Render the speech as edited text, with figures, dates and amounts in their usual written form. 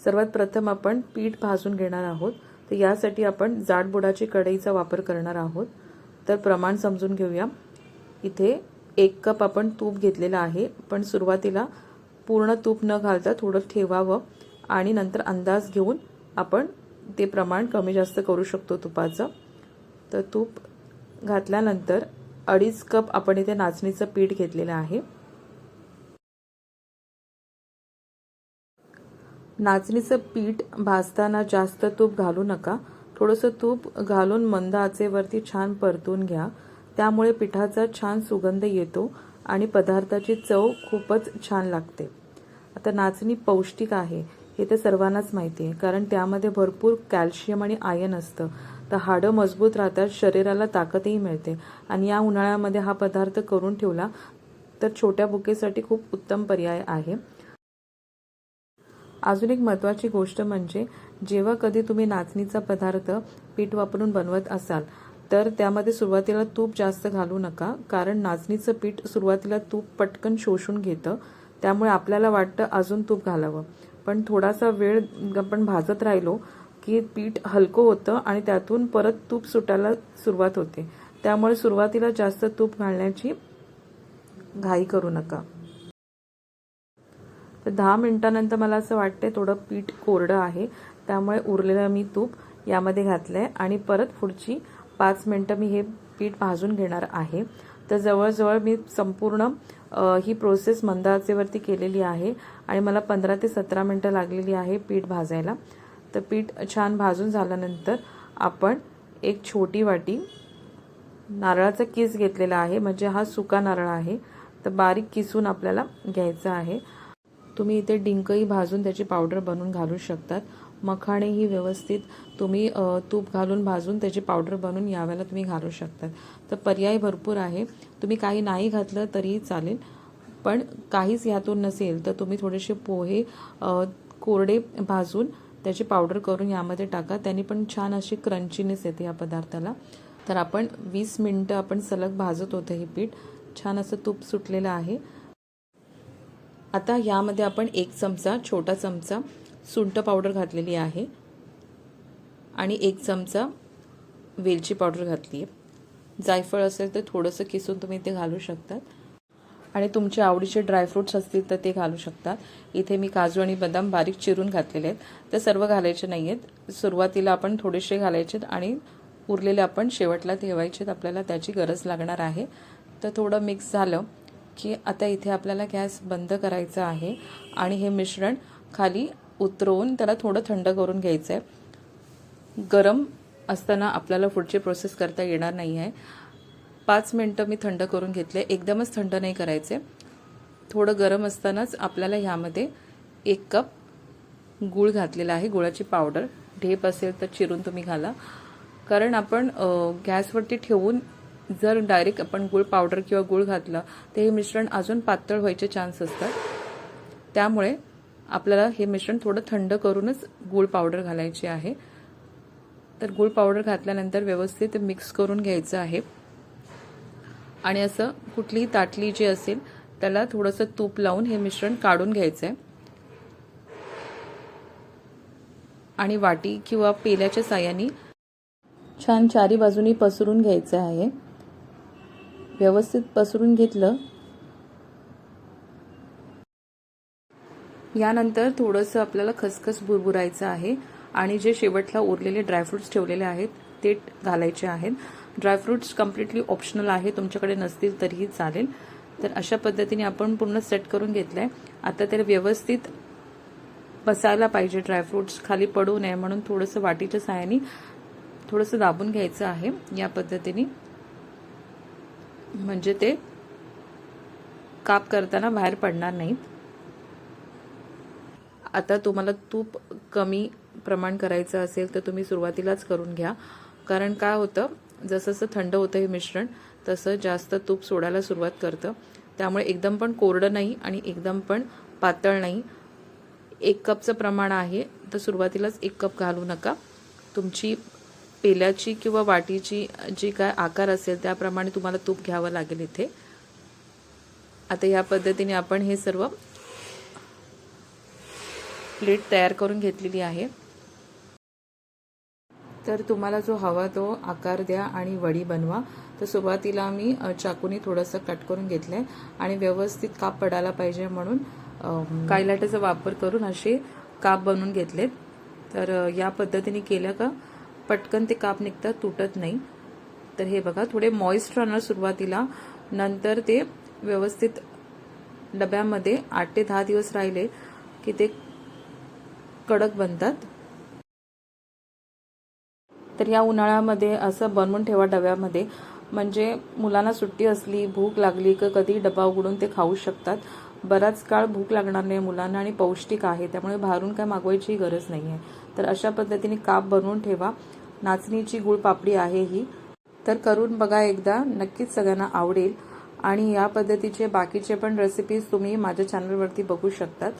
सर्वात प्रथम आपण पीठ भाजून घेणार आहोत। तर यासाठी आपण जाडबुडाची कढईचा वापर करणार आहोत। तर प्रमाण समजून घेऊया। इथे 1 कप आपण तूप घेतलेला आहे, पण सुरुवातीला पूर्ण तूप न घालता थोडं ठेवावं आणि नंतर अंदाज घेऊन आपण ते प्रमाण कमी जास्त करू शकतो तुपाचं। तर तूप घातल्यानंतर 2.5 कप आपण इथे नाचणीचं पीठ घेतलेलं आहे। नाचणीचं पीठ भाजताना जास्त तूप घालू नका, थोडंसं तूप घालून मंद आचेवरती छान परतून घ्या। त्यामुळे पिठाचा छान सुगंध येतो आणि पदार्थाची चव खूपच छान लागते। आता नाचणी पौष्टिक आहे हे तर सर्वांनाच माहिती आहे, कारण त्यामध्ये भरपूर कॅल्शियम आणि आयर्न असतं। तर हाडं मजबूत राहतात, शरीराला ताकदही मिळते आणि या उन्हाळ्यामध्ये हा पदार्थ करून ठेवला तर छोट्या भुकेसाठी खूप उत्तम पर्याय आहे। अजून एक महत्त्वाची गोष्ट म्हणजे जेव्हा कधी तुम्ही नाचणीचा पदार्थ पीठ वापरून बनवत असाल तर त्यामध्ये सुरुवातीला तूप जास्त घालू नका, कारण नाचणीचं पीठ सुरुवातीला तूप पटकन शोषून घेतं। त्यामुळे आपल्याला वाटतं अजून तूप घालावं, पण थोडासा वेळ आपण भाजत राहिलो की पीठ हलकं होतं आणि त्यातून परत तूप सुटायला सुरुवात होते। त्यामुळे सुरुवातीला जास्त तूप घालण्याची घाई करू नका। तर 10 मिनिटांनंतर मला असं वाटतंय थोडं पीठ कोरडं आहे, त्यामुळे उरलेलं मी तूप यामध्ये घातलंय आणि परत पुढची 5 मिनिटं मी हे पीठ भाजून घेणार आहे। तर जवळजवळ मी संपूर्ण ही प्रोसेस मंद आचेवरती केलेली आहे आणि मला 15 ते 17 मिनिटं लागलेली आहे पीठ भाजायला। तर पीठ छान भाजून झाल्यानंतर आपण एक छोटी वाटी नारळाचा किस घेतलेला आहे, म्हणजे हा सुका नारळ आहे। तर बारीक किसून आपल्याला घ्यायचा आहे। तुम्ही इथे डिंकही भाजून त्याची पावडर बनवून घालू शकतात। मखाणेही व्यवस्थित तुम्ही तूप घालून भाजून त्याची पावडर बनवून यावेळेला तुम्ही घालू शकतात। तर पर्याय भरपूर आहे, तुम्ही काही नाही घातलं तरीही चालेल। पण काहीच यातून नसेल तर तुम्ही थोडेसे पोहे कोरडे भाजून त्याची पावडर करून यामध्ये टाका, त्याने पण छान अशी क्रंचीनेस येते या पदार्थाला। तर आपण 20 मिनिटं आपण सलग भाजत होतं हे पीठ, छान असं तूप सुटलेलं आहे। आता यामध्ये आपण 1 चमचा छोटा चमचा सुंठ पावडर घातलेली आहे आणि 1 चमचा वेलची पावडर घातली आहे। जायफळ असेल तर थोडंसं किसून तुम्ही ते घालू शकतात आणि तुमच्या आवडीचे ड्रायफ्रूट्स असतील तर ते घालू शकतात। इथे मी काजू आणि बदाम बारीक चिरून घातलेले आहेत। तर सर्व घालायचे नाही आहेत, सुरुवातीला आपण थोडेसे घालायचे आणि उरलेले आपण शेवटला ठेवायचे, आपल्याला त्याची गरज लागणार आहे। तर थोडं मिक्स झालं की आता इथे आपल्याला गॅस बंद करायचा आहे आणि हे मिश्रण खाली उतरवून त्याला थोडं थंड करून घ्यायचं आहे। गरम असताना आपल्याला पुढची प्रोसेस करता येणार नाही आहे। 5 मिनिटं मी थंड करून घेतले, एकदमच थंड नाही करायचे, थोडं गरम असतानाच आपल्याला ह्यामध्ये 1 कप गूळ घातलेला आहे, गुळाची पावडर। ढेप असेल तर चिरून तुम्ही घाला, कारण आपण गॅसवरती ठेवून जर डायरेक्ट आपण गूळ पावडर किंवा गूळ घातलं तर हे मिश्रण अजून पातळ व्हायचे चान्स असतात। त्यामुळे आपल्याला हे मिश्रण थोडं थंड करूनच गूळ पावडर घालायची आहे। तर गूळ पावडर घातल्यानंतर व्यवस्थित मिक्स करून घ्यायचं आहे आणि असं कुठलीही ताटली जी असेल त्याला थोडंसं तूप लावून हे मिश्रण काढून घ्यायचं आहे आणि वाटी किंवा पेल्याच्या साहाय्याने छान चारी बाजूनी पसरून घ्यायचं आहे। व्यवस्थित पसरून घेतलं यानंतर थोडंसं आपल्याला खसखस बुरबुरायचं आहे आणि जे शेवटला उरलेले ड्रायफ्रुट्स ठेवलेले आहेत ते घालायचे आहेत। ड्रायफ्रुट्स कम्प्लिटली ऑप्शनल आहे, तुमच्याकडे नसतील तरीही चालेल। तर अशा पद्धतीने आपण पूर्ण सेट करून घेतलंय। आता ते व्यवस्थित बसायला पाहिजे, ड्रायफ्रुट्स खाली पडू नये म्हणून थोडंसं वाटीच्या साहाय्याने थोडंसं दाबून घ्यायचं आहे या पद्धतीने, म्हणजे ते काप करताना बाहेर पडणार नाहीत। आता तुम्हाला तूप कमी प्रमाण करायचं असेल तर तुम्ही सुरुवातीलाच करून घ्या, कारण काय होतं जसं जसं थंड होतं हे मिश्रण तसं जास्त तूप सोडायला सुरुवात करतं। त्यामुळे एकदम पण कोरडं नाही आणि एकदम पण पातळ नाही। 1 कपचं प्रमाण आहे तर सुरुवातीलाच 1 कप घालू नका, तुमची पेल्याची किंवा वाटीची जी काय आकार असेल त्याप्रमाणे तुम्हाला तूप घ्यावं लागेल इथे। आता या पद्धतीने आपण हे सर्व प्लेट तयार करून घेतलेली आहे। तर तुम्हाला जो हवा तो आकार द्या आणि वडी बनवा। तर सुरुवातीला मी चाकूने थोडंसं कट करून घेतलंय आणि व्यवस्थित काप पडायला पाहिजे म्हणून कायलाट्याचा वापर करून असे काप बनवून घेतलेत। तर या पद्धतीने केलं का पटकन ते काप निघतात, तुटत नाही। तर हे बघा थोडे मॉइस्ट राहणार सुरुवातीला, नंतर ते व्यवस्थित डब्यामध्ये 8 ते 10 दिवस राहिले की ते कडक बनतात। तर या उन्हाळ्यामध्ये असं बनवून ठेवा डब्यामध्ये, म्हणजे मुलांना सुट्टी असली, भूक लागली की कधी डबा उघडून ते खाऊ शकतात। बराच काळ भूक लागणार नाही मुलांना आणि पौष्टिक आहे, त्यामुळे बाहेरून काय मागवायची गरज नाही आहे। तर अशा पद्धतीने काप बनवून ठेवा। नाचणीची गुळ पापडी आहे ही, तर करून बघा एकदा, नक्कीच सगळ्यांना आवडेल। आणि या पद्धतीचे बाकीचे पण रेसिपीज तुम्ही माझ्या चॅनलवरती बघू शकतात।